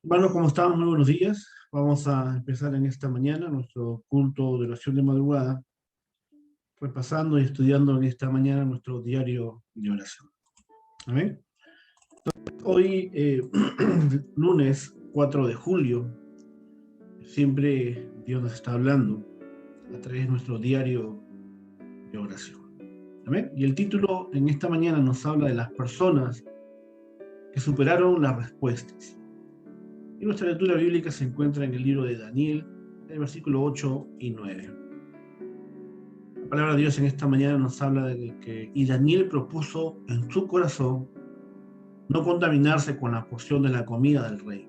Bueno, ¿cómo estamos? Muy buenos días. Vamos a empezar en esta mañana nuestro culto de oración de madrugada, repasando y estudiando en esta mañana nuestro diario de oración. Amén. Hoy, lunes 4 de julio, siempre Dios nos está hablando a través de nuestro diario de oración. Amén. Y el título en esta mañana nos habla de las personas que superaron las respuestas. Y nuestra lectura bíblica se encuentra en el libro de Daniel, en el versículo 8 y 9. La palabra de Dios en esta mañana nos habla de que y Daniel propuso en su corazón no contaminarse con la porción de la comida del rey,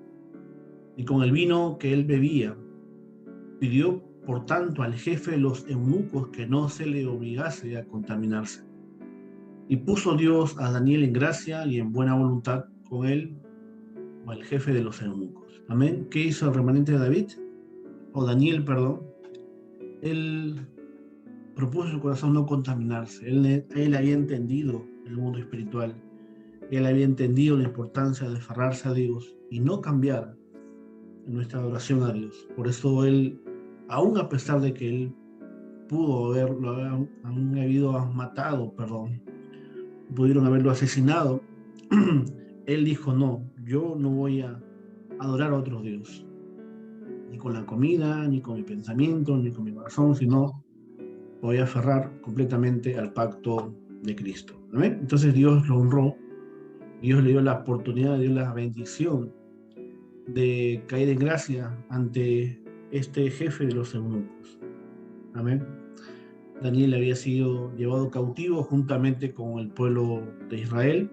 ni con el vino que él bebía. Pidió, por tanto, al jefe de los eunucos que no se le obligase a contaminarse. Y puso Dios a Daniel en gracia y en buena voluntad con él, o el jefe de los eunucos. Amén. ¿Qué hizo el remanente de David? O Daniel, perdón. Él propuso en su corazón no contaminarse. Él había entendido el mundo espiritual. Él había entendido la importancia de aferrarse a Dios y no cambiar en nuestra adoración a Dios. Por eso él, aún a pesar de que él pudo haberlo, han habido matado, perdón, pudieron haberlo asesinado, él dijo, no, yo no voy a adorar a otro Dios, ni con la comida, ni con mi pensamiento, ni con mi corazón, sino voy a aferrar completamente al pacto de Cristo. ¿Amén? Entonces Dios lo honró, Dios le dio la oportunidad, le dio la bendición de caer en gracia ante este jefe de los eunucos. Amén. Daniel había sido llevado cautivo juntamente con el pueblo de Israel.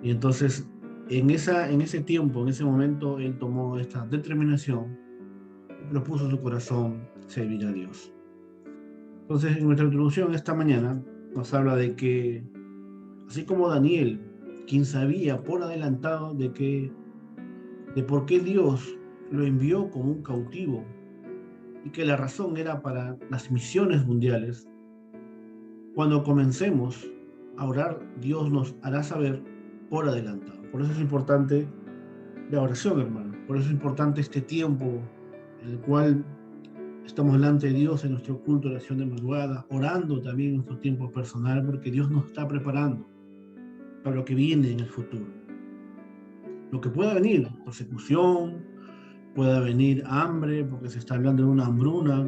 Y entonces, en ese tiempo, en ese momento, él tomó esta determinación y propuso en su corazón servir a Dios. Entonces, en nuestra introducción esta mañana nos habla de que, así como Daniel, quien sabía por adelantado de por qué Dios lo envió como un cautivo y que la razón era para las misiones mundiales, cuando comencemos a orar, Dios nos hará saber por adelantado. Por eso es importante la oración, hermano. Por eso es importante este tiempo en el cual estamos delante de Dios en nuestro culto de oración de madrugada, orando también en nuestro tiempo personal, porque Dios nos está preparando para lo que viene en el futuro. Lo que pueda venir, persecución, pueda venir hambre, porque se está hablando de una hambruna,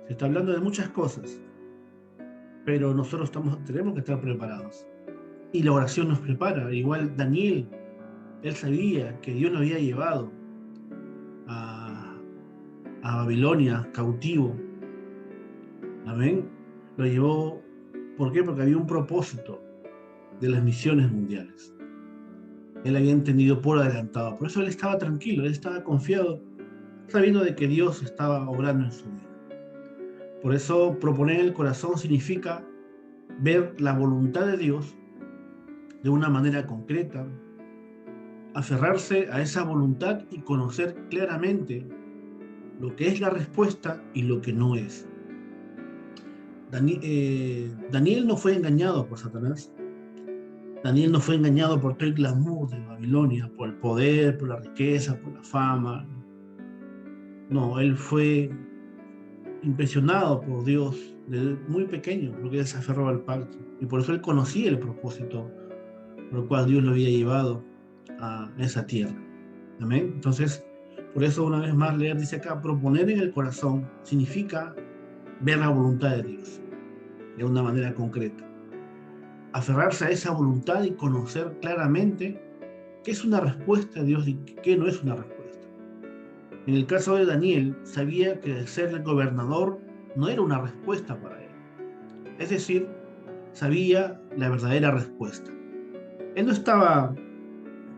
se está hablando de muchas cosas, pero nosotros tenemos que estar preparados. Y la oración nos prepara. Igual Daniel, él sabía que Dios lo había llevado a, a Babilonia cautivo. Amén. Lo llevó, ¿por qué? Porque había un propósito de las misiones mundiales. Él había entendido por adelantado. Por eso él estaba tranquilo, él estaba confiado, sabiendo de que Dios estaba obrando en su vida. Por eso proponer el corazón significa ver la voluntad de Dios de una manera concreta, aferrarse a esa voluntad y conocer claramente lo que es la respuesta y lo que no es. Daniel no fue engañado por Satanás. Daniel no fue engañado por todo el glamour de Babilonia, por el poder, por la riqueza, por la fama. No, él fue impresionado por Dios desde muy pequeño, porque él se aferró al pacto. Y por eso él conocía el propósito por el cual Dios lo había llevado a esa tierra. Amén. Entonces, por eso una vez más leer dice acá, proponer en el corazón significa ver la voluntad de Dios de una manera concreta. Aferrarse a esa voluntad y conocer claramente qué es una respuesta de Dios y qué no es una respuesta. En el caso de Daniel, sabía que el ser el gobernador no era una respuesta para él. Es decir, sabía la verdadera respuesta. Él no estaba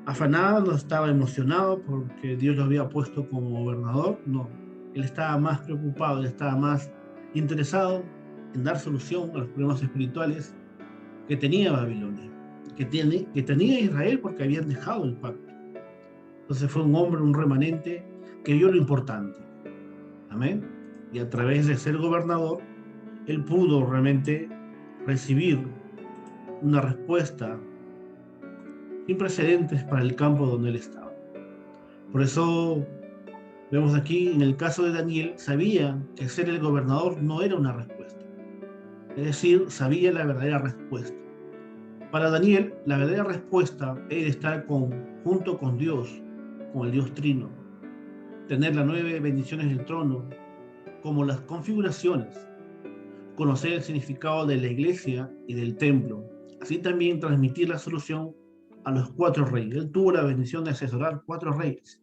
afanado, no estaba emocionado porque Dios lo había puesto como gobernador, no. Él estaba más preocupado, él estaba más interesado en dar solución a los problemas espirituales que tenía Babilonia, que tenía Israel porque habían dejado el pacto. Entonces fue un hombre, un remanente que vio lo importante. Amén. Y a través de ser gobernador, él pudo realmente recibir una respuesta sin precedentes para el campo donde él estaba. Por eso vemos aquí, en el caso de Daniel, sabía que ser el gobernador no era una respuesta. Es decir, sabía la verdadera respuesta. Para Daniel, la verdadera respuesta era estar junto con Dios, con el Dios Trino, tener las 9 bendiciones del trono, como las configuraciones, conocer el significado de la iglesia y del templo, así también transmitir la solución a los 4 reyes. Él tuvo la bendición de asesorar 4 reyes.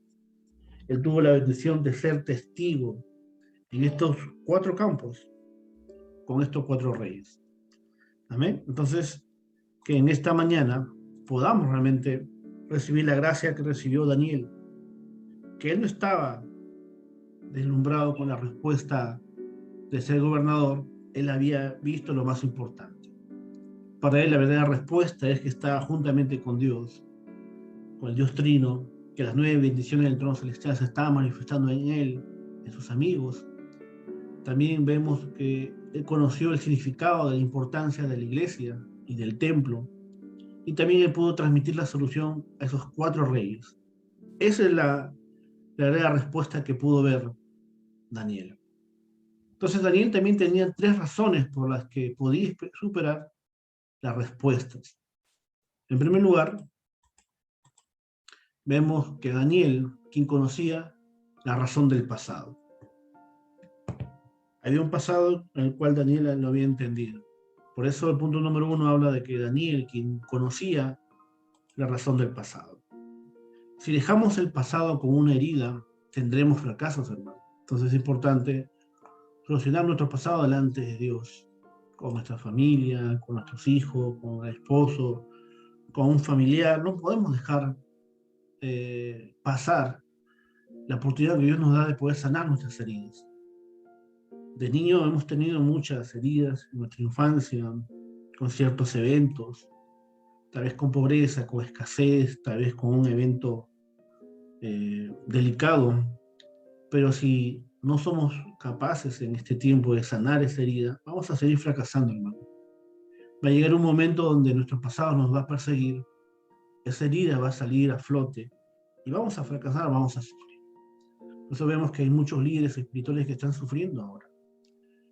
Él tuvo la bendición de ser testigo en estos 4 campos, con estos 4 reyes. Amén. Entonces, que en esta mañana podamos realmente recibir la gracia que recibió Daniel, que él no estaba deslumbrado con la respuesta de ser gobernador, él había visto lo más importante. Para él la verdadera respuesta es que estaba juntamente con Dios, con el Dios Trino, que las 9 bendiciones del trono celestial se estaban manifestando en él, en sus amigos. También vemos que él conoció el significado de la importancia de la iglesia y del templo, y también él pudo transmitir la solución a esos 4 reyes. Esa es la verdadera respuesta que pudo ver Daniel. Entonces Daniel también tenía 3 razones por las que podía superar las respuestas. En primer lugar, vemos que Daniel, quien conocía la razón del pasado. Había un pasado en el cual Daniel lo había entendido. Por eso el punto número 1 habla de que Daniel, quien conocía la razón del pasado. Si dejamos el pasado como una herida, tendremos fracasos, hermano. Entonces es importante solucionar nuestro pasado delante de Dios, con nuestra familia, con nuestros hijos, con el esposo, con un familiar. No podemos dejar pasar la oportunidad que Dios nos da de poder sanar nuestras heridas. De niño hemos tenido muchas heridas en nuestra infancia, con ciertos eventos, tal vez con pobreza, con escasez, tal vez con un evento delicado, pero si no somos capaces en este tiempo de sanar esa herida, vamos a seguir fracasando, hermano. Va a llegar un momento donde nuestro pasado nos va a perseguir, esa herida va a salir a flote y vamos a fracasar, vamos a sufrir. Por eso vemos que hay muchos líderes espirituales que están sufriendo ahora.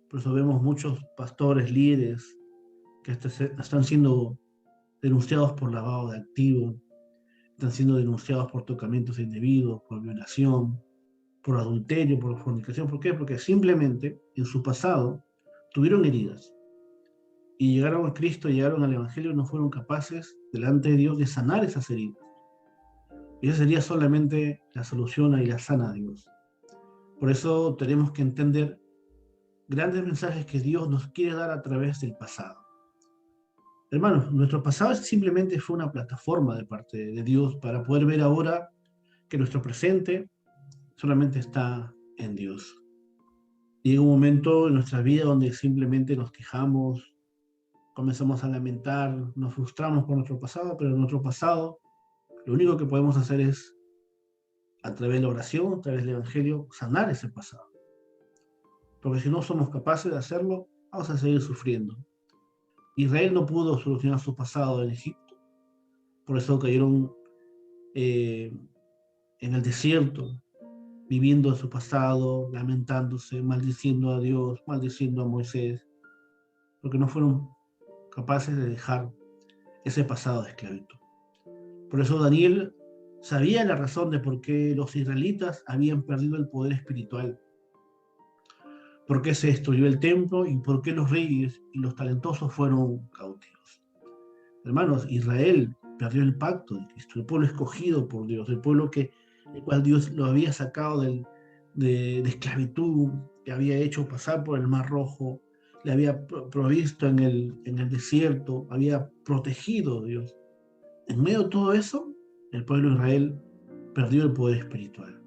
Por eso vemos muchos pastores, líderes, que están siendo denunciados por lavado de activos, están siendo denunciados por tocamientos indebidos, por violación, por adulterio, por fornicación. ¿Por qué? Porque simplemente en su pasado tuvieron heridas y llegaron a Cristo, llegaron al Evangelio y no fueron capaces delante de Dios de sanar esas heridas. Y esa sería solamente la solución y la sana a Dios. Por eso tenemos que entender grandes mensajes que Dios nos quiere dar a través del pasado. Hermanos, nuestro pasado simplemente fue una plataforma de parte de Dios para poder ver ahora que nuestro presente solamente está en Dios. Llega un momento en nuestra vida donde simplemente nos quejamos, comenzamos a lamentar, nos frustramos por nuestro pasado, pero nuestro pasado, lo único que podemos hacer es, a través de la oración, a través del Evangelio, sanar ese pasado. Porque si no somos capaces de hacerlo, vamos a seguir sufriendo. Israel no pudo solucionar su pasado en Egipto. Por eso cayeron en el desierto, viviendo su pasado, lamentándose, maldiciendo a Dios, maldiciendo a Moisés, porque no fueron capaces de dejar ese pasado de esclavitud. Por eso Daniel sabía la razón de por qué los israelitas habían perdido el poder espiritual, por qué se destruyó el templo y por qué los reyes y los talentosos fueron cautivos. Hermanos, Israel perdió el pacto de Cristo, el pueblo escogido por Dios, el pueblo el cual Dios lo había sacado de esclavitud, que había hecho pasar por el Mar Rojo, le había provisto en el desierto, había protegido Dios. En medio de todo eso, el pueblo de Israel perdió el poder espiritual,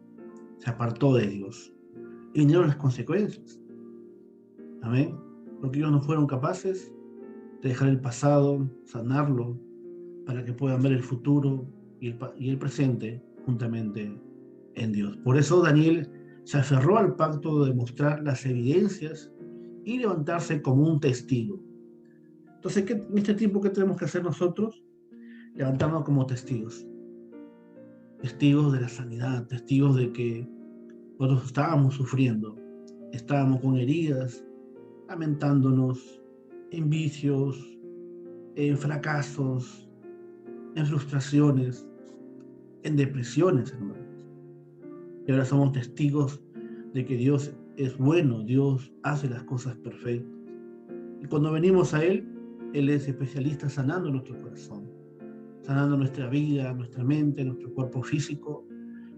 se apartó de Dios y vinieron las consecuencias. Amén. Porque ellos no fueron capaces de dejar el pasado, sanarlo, para que puedan ver el futuro y el presente juntamente en Dios. Por eso Daniel se aferró al pacto de mostrar las evidencias y levantarse como un testigo. Entonces, en este tiempo, ¿qué tenemos que hacer nosotros? Levantarnos como testigos. testigos de la sanidad, testigos de que nosotros estábamos sufriendo, estábamos con heridas, lamentándonos en vicios, en fracasos, en frustraciones, en depresiones, hermanos. Y ahora somos testigos de que Dios es bueno, Dios hace las cosas perfectas. Y cuando venimos a Él, Él es especialista sanando nuestro corazón, sanando nuestra vida, nuestra mente, nuestro cuerpo físico.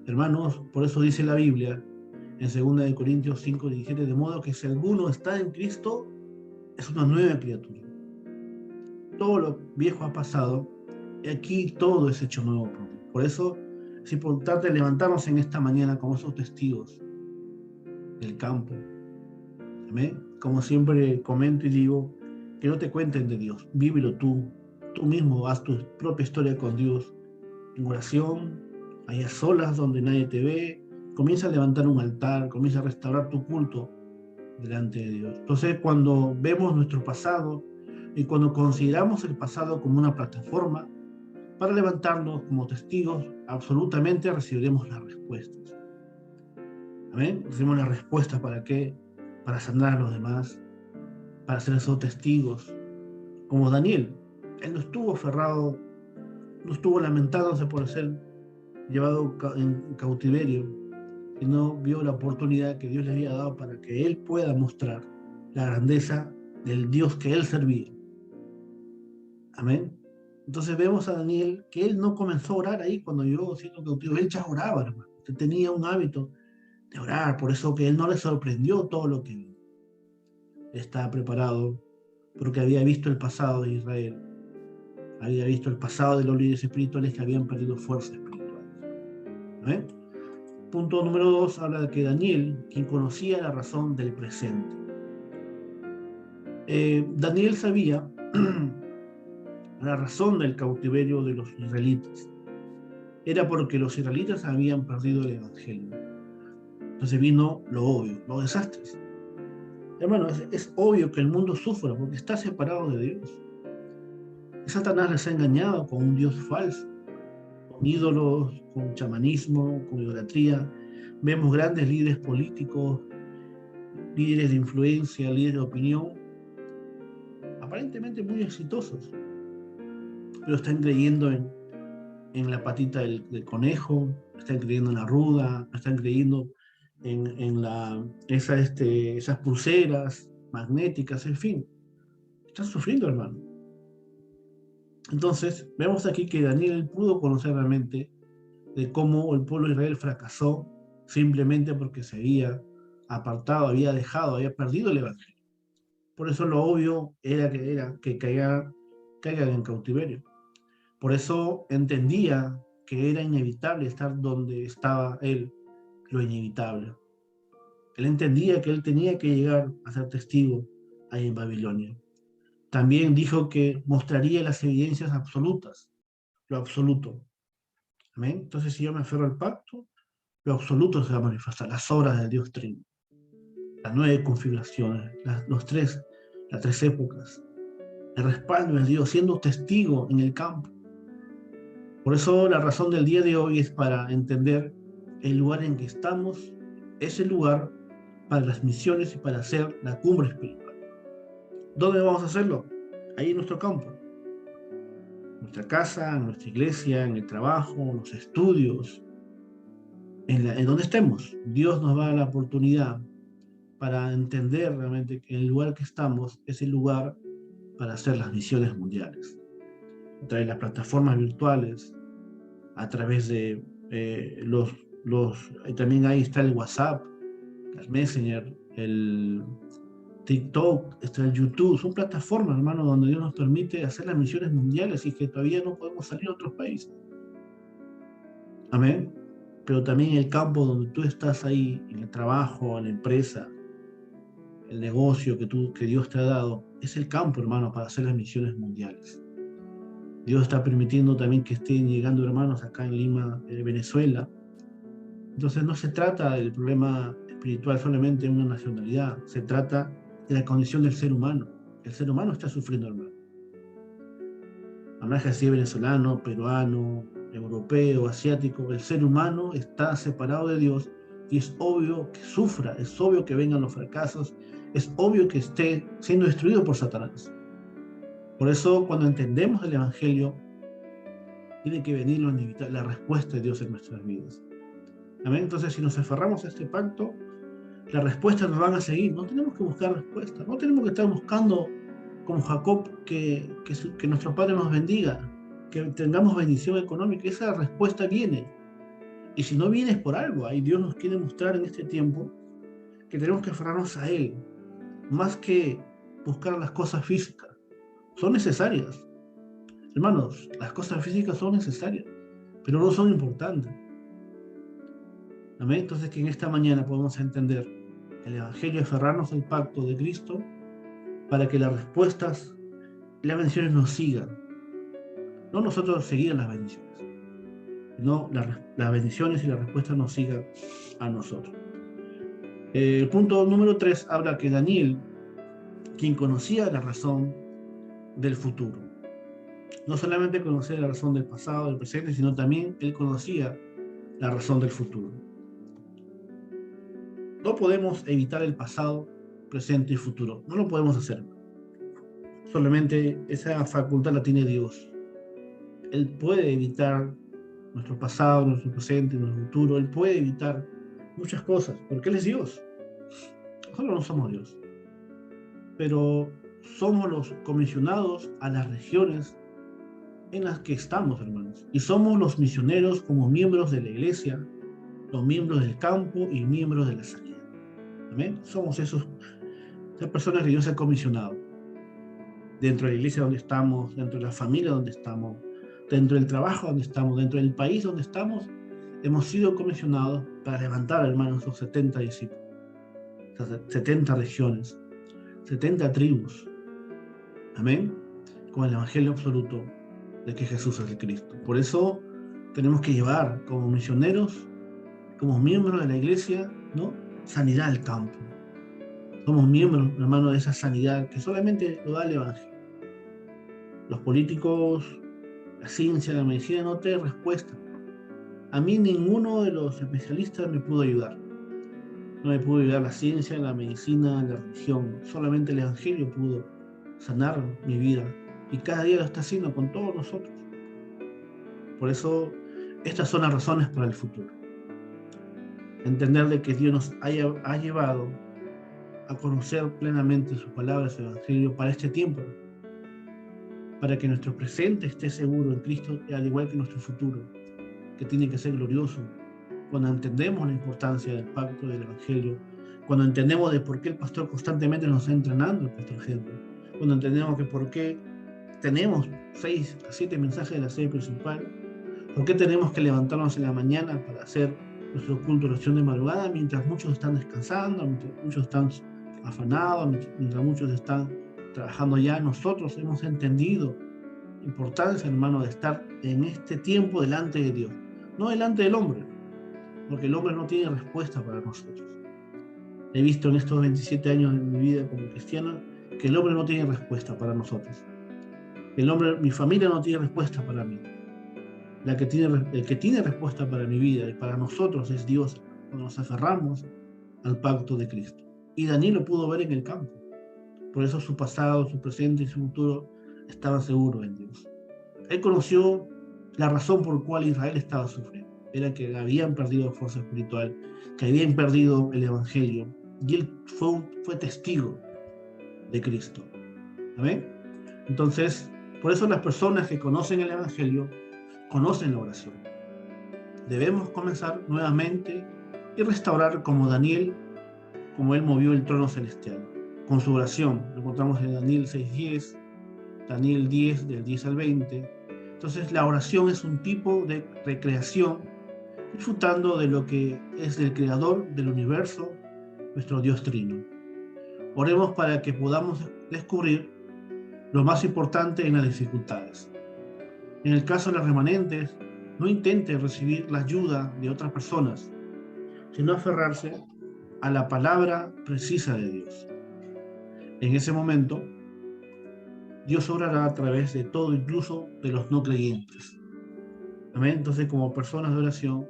Hermanos, por eso dice la Biblia en 2 Corintios 5:17, de modo que si alguno está en Cristo, es una nueva criatura. Todo lo viejo ha pasado y aquí todo es hecho nuevo por Dios. Por eso es importante levantarnos en esta mañana como esos testigos del campo. ¿Amén? Como siempre comento y digo, que no te cuenten de Dios, vívelo tú mismo, haz tu propia historia con Dios, en oración, ahí a solas donde nadie te ve, comienza a levantar un altar, comienza a restaurar tu culto delante de Dios. Entonces, cuando vemos nuestro pasado y cuando consideramos el pasado como una plataforma para levantarnos como testigos, absolutamente recibiremos las respuestas. ¿Amén? Recibimos las respuestas para qué, para sanar a los demás, para ser esos testigos, como Daniel. Él no estuvo aferrado, no estuvo lamentándose por ser llevado en cautiverio, sino vio la oportunidad que Dios le había dado para que él pueda mostrar la grandeza del Dios que él servía. Amén. Entonces vemos a Daniel que él no comenzó a orar ahí cuando llegó siendo cautivo, él ya oraba, hermano. Él tenía un hábito de orar, por eso que él no le sorprendió todo lo que vio. Estaba preparado porque había visto el pasado de Israel, había visto el pasado de los líderes espirituales que habían perdido fuerza espiritual. ¿Amén? Punto número 2 habla de que Daniel, quien conocía la razón del presente. Daniel sabía la razón del cautiverio de los israelitas. Era porque los israelitas habían perdido el evangelio. Entonces vino lo obvio, los desastres. Hermano, es obvio que el mundo sufra porque está separado de Dios. Satanás les ha engañado con un Dios falso, con ídolos, con chamanismo, con idolatría. Vemos grandes líderes políticos, líderes de influencia, líderes de opinión, aparentemente muy exitosos, pero están creyendo en la patita del conejo, están creyendo en la ruda, están creyendo en esas pulseras magnéticas, en fin. Están sufriendo, hermano. Entonces, vemos aquí que Daniel pudo conocer realmente de cómo el pueblo de Israel fracasó simplemente porque se había apartado, había dejado, había perdido el evangelio. Por eso lo obvio era que caigan en cautiverio. Por eso entendía que era inevitable estar donde estaba él, lo inevitable. Él entendía que él tenía que llegar a ser testigo ahí en Babilonia. También dijo que mostraría las evidencias absolutas, lo absoluto. ¿Amén? Entonces, si yo me aferro al pacto, lo absoluto se va a manifestar, las obras del Dios Trino, las 9 configuraciones, las tres épocas, el respaldo de Dios, siendo testigo en el campo. Por eso la razón del día de hoy es para entender el lugar en que estamos, es el lugar para las misiones y para hacer la cumbre espiritual. ¿Dónde vamos a hacerlo? Ahí en nuestro campo. En nuestra casa, en nuestra iglesia, en el trabajo, en los estudios, en donde estemos. Dios nos va a dar la oportunidad para entender realmente que el lugar que estamos es el lugar para hacer las misiones mundiales. A través de las plataformas virtuales, a través de también ahí está el WhatsApp, el Messenger, el TikTok, está el YouTube. Son plataformas, hermano, donde Dios nos permite hacer las misiones mundiales y que todavía no podemos salir a otros países. Amén. Pero también el campo donde tú estás ahí, en el trabajo, en la empresa, el negocio que Dios te ha dado, es el campo, hermano, para hacer las misiones mundiales. Dios está permitiendo también que estén llegando hermanos acá en Lima, Venezuela. Entonces no se trata del problema espiritual solamente de una nacionalidad, se trata de la condición del ser humano. El ser humano está sufriendo, hermano. Habrá que sea venezolano, peruano, europeo, asiático, el ser humano está separado de Dios y es obvio que sufra, es obvio que vengan los fracasos, es obvio que esté siendo destruido por Satanás. Por eso, cuando entendemos el Evangelio, tiene que venir la respuesta de Dios en nuestras vidas. ¿Amén? Entonces, si nos aferramos a este pacto, las respuestas nos van a seguir. No tenemos que buscar respuestas, no tenemos que estar buscando, como Jacob, que nuestro Padre nos bendiga, que tengamos bendición económica. Esa respuesta viene. Y si no viene es por algo. Ahí Dios nos quiere mostrar en este tiempo que tenemos que aferrarnos a Él, más que buscar las cosas físicas. Son necesarias. Hermanos, las cosas físicas son necesarias, pero no son importantes. ¿Amén? Entonces, que en esta mañana podamos entender el Evangelio, aferrarnos al pacto de Cristo para que las respuestas y las bendiciones nos sigan. No nosotros seguir las bendiciones, sino las bendiciones y las respuestas nos sigan a nosotros. El punto número 3 habla que Daniel, quien conocía la razón del futuro, no solamente conocía la razón del pasado, del presente, sino también él conocía la razón del futuro. No podemos evitar el pasado, presente y futuro. No lo podemos hacer. Solamente esa facultad la tiene Dios. Él puede evitar nuestro pasado, nuestro presente, nuestro futuro. Él puede evitar muchas cosas, porque Él es Dios. Nosotros no somos Dios. Pero somos los comisionados a las regiones en las que estamos, hermanos. Y somos los misioneros como miembros de la iglesia, los miembros del campo y miembros de la sanidad. ¿Amén? Somos esas personas que Dios ha comisionado. Dentro de la iglesia donde estamos, dentro de la familia donde estamos, dentro del trabajo donde estamos, dentro del país donde estamos, hemos sido comisionados para levantar, hermanos, esos 70 discípulos, esas 70 regiones, 70 tribus. Amén. Con el evangelio absoluto de que Jesús es el Cristo. Por eso tenemos que llevar como misioneros, como miembros de la iglesia, ¿no?, sanidad al campo. Somos miembros, hermano, de esa sanidad que solamente lo da el evangelio. Los políticos, la ciencia, la medicina no te dan respuesta. A mí ninguno de los especialistas me pudo ayudar. No me pudo ayudar la ciencia, la medicina, la religión. Solamente el evangelio pudo sanar mi vida. Y cada día lo está haciendo con todos nosotros. Por eso, estas son las razones para el futuro. Entender de que Dios nos ha llevado a conocer plenamente su palabra, su evangelio para este tiempo, para que nuestro presente esté seguro en Cristo, al igual que nuestro futuro, que tiene que ser glorioso. Cuando entendemos la importancia del pacto del evangelio, cuando entendemos de por qué el pastor constantemente nos está entrenando, el pastor Henry, cuando entendemos que por qué tenemos 6 a 7 mensajes de la serie principal, por qué tenemos que levantarnos en la mañana para hacer nuestro culto de oración de madrugada, mientras muchos están descansando, mientras muchos están afanados, mientras muchos están trabajando ya. Nosotros hemos entendido la importancia, hermano, de estar en este tiempo delante de Dios, no delante del hombre, porque el hombre no tiene respuesta para nosotros. He visto en estos 27 años de mi vida como cristiano que el hombre no tiene respuesta para nosotros. El hombre, mi familia no tiene respuesta para mí. El que tiene respuesta para mi vida y para nosotros es Dios, cuando nos aferramos al pacto de Cristo. Y Daniel lo pudo ver en el campo. Por eso su pasado, su presente y su futuro estaban seguros en Dios. Él conoció la razón por la cual Israel estaba sufriendo. Era que habían perdido fuerza espiritual, que habían perdido el evangelio. Y él fue testigo de Cristo. ¿Amén? Entonces, por eso las personas que conocen el evangelio conocen la oración. Debemos comenzar nuevamente y restaurar como Daniel, como él movió el trono celestial, con su oración. Lo encontramos en Daniel 6:10, Daniel 10, del 10 al 20. Entonces la oración es un tipo de recreación, disfrutando de lo que es del Creador del universo, nuestro Dios Trino. Oremos para que podamos descubrir lo más importante en las dificultades. En el caso de los remanentes, no intente recibir la ayuda de otras personas, sino aferrarse a la palabra precisa de Dios. En ese momento, Dios obrará a través de todo, incluso de los no creyentes. Amén. Entonces, como personas de oración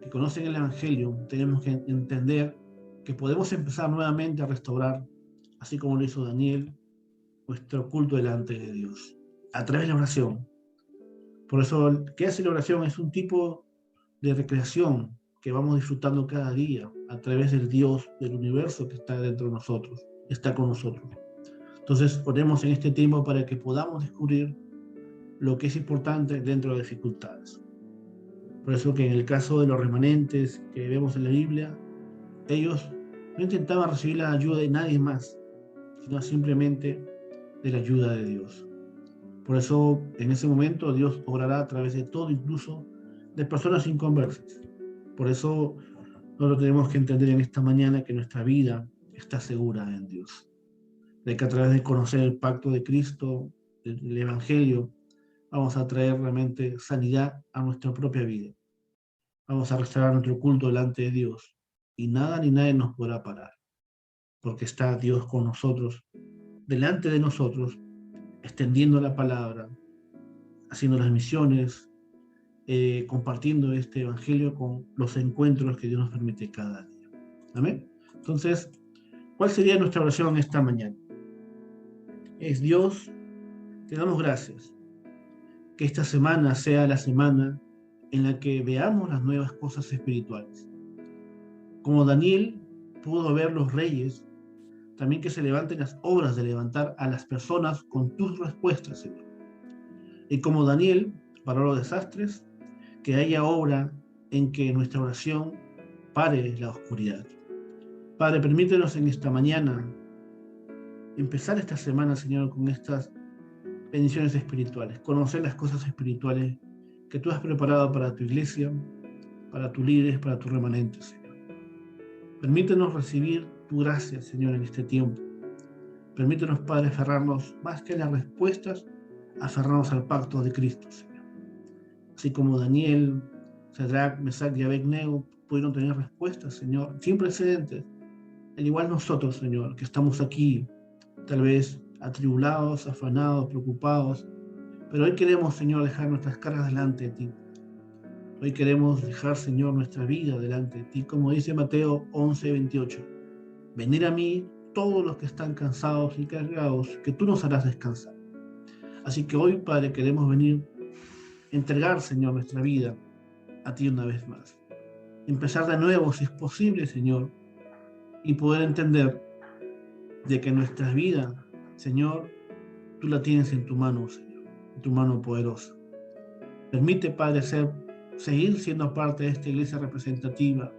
que conocen el Evangelio, tenemos que entender que podemos empezar nuevamente a restaurar, así como lo hizo Daniel, nuestro culto delante de Dios, a través de la oración. Por eso, ¿qué hace la oración? Es un tipo de recreación que vamos disfrutando cada día a través del Dios del universo que está dentro de nosotros, está con nosotros. Entonces, oremos en este tiempo para que podamos descubrir lo que es importante dentro de las dificultades. Por eso que en el caso de los remanentes que vemos en la Biblia, ellos no intentaban recibir la ayuda de nadie más, sino simplemente de la ayuda de Dios. Por eso, en ese momento, Dios obrará a través de todo, incluso de personas inconversas. Por eso, nosotros tenemos que entender en esta mañana que nuestra vida está segura en Dios. De que a través de conocer el pacto de Cristo, el Evangelio, vamos a traer realmente sanidad a nuestra propia vida. Vamos a restaurar nuestro culto delante de Dios. Y nada ni nadie nos podrá parar. Porque está Dios con nosotros, delante de nosotros, extendiendo la palabra, haciendo las misiones, compartiendo este evangelio con los encuentros que Dios nos permite cada día. Amén. Entonces, ¿cuál sería nuestra oración esta mañana? Es: Dios, te damos gracias. Que esta semana sea la semana en la que veamos las nuevas cosas espirituales. Como Daniel pudo ver los reyes, también que se levanten las obras de levantar a las personas con tus respuestas, Señor. Y como Daniel paró los desastres, que haya obra en que nuestra oración pare la oscuridad. Padre, permítenos en esta mañana empezar esta semana, Señor, con estas bendiciones espirituales, conocer las cosas espirituales que tú has preparado para tu iglesia, para tus líderes, para tus remanentes, Señor. Permítenos recibir tu gracia, Señor, en este tiempo. Permítenos, Padre, aferrarnos más que a las respuestas, aferrarnos al pacto de Cristo, Señor. Así como Daniel, Sadrach, Mesach y Abednego pudieron tener respuestas, Señor, sin precedentes. Al igual nosotros, Señor, que estamos aquí, tal vez atribulados, afanados, preocupados, pero hoy queremos, Señor, dejar nuestras cargas delante de ti. Hoy queremos dejar, Señor, nuestra vida delante de ti, como dice Mateo 11:28. Venid a mí todos los que están cansados y cargados, que tú nos harás descansar. Así que hoy, Padre, queremos venir, entregar, Señor, nuestra vida a ti una vez más. Empezar de nuevo, si es posible, Señor, y poder entender de que nuestra vida, Señor, tú la tienes en tu mano, Señor, en tu mano poderosa. Permite, Padre, seguir siendo parte de esta iglesia representativa.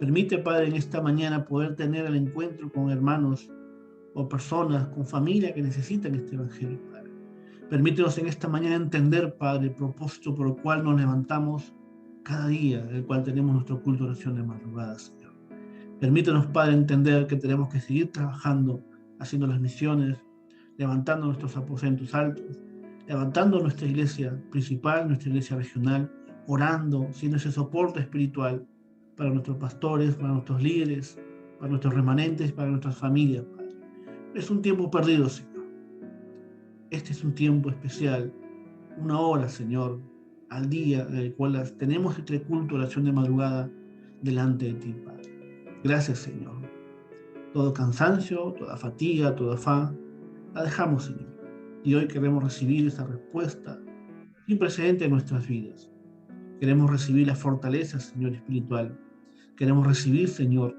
Permite, Padre, en esta mañana poder tener el encuentro con hermanos o personas, con familia que necesitan este evangelio, Padre. Permítenos en esta mañana entender, Padre, el propósito por el cual nos levantamos cada día, el cual tenemos nuestro culto de oración de madrugada, Señor. Permítenos, Padre, entender que tenemos que seguir trabajando, haciendo las misiones, levantando nuestros aposentos altos, levantando nuestra iglesia principal, nuestra iglesia regional, orando, siendo ese soporte espiritual para nuestros pastores, para nuestros líderes, para nuestros remanentes, para nuestras familias, Padre. Es un tiempo perdido, Señor. Este es un tiempo especial, una hora, Señor, al día, en el cual tenemos este culto, oración de madrugada, delante de ti, Padre. Gracias, Señor. Todo cansancio, toda fatiga, toda afán, la dejamos, Señor. Y hoy queremos recibir esa respuesta sin precedente en nuestras vidas. Queremos recibir la fortaleza, Señor, espiritual. Queremos recibir, Señor,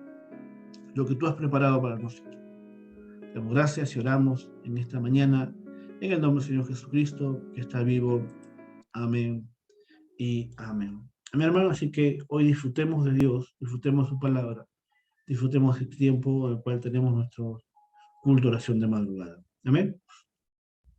lo que tú has preparado para nosotros. Te damos gracias y oramos en esta mañana, en el nombre del Señor Jesucristo, que está vivo. Amén y amén. Amén, hermano, así que hoy disfrutemos de Dios, disfrutemos de su palabra, disfrutemos de este tiempo en el cual tenemos nuestro culto de oración de madrugada. Amén.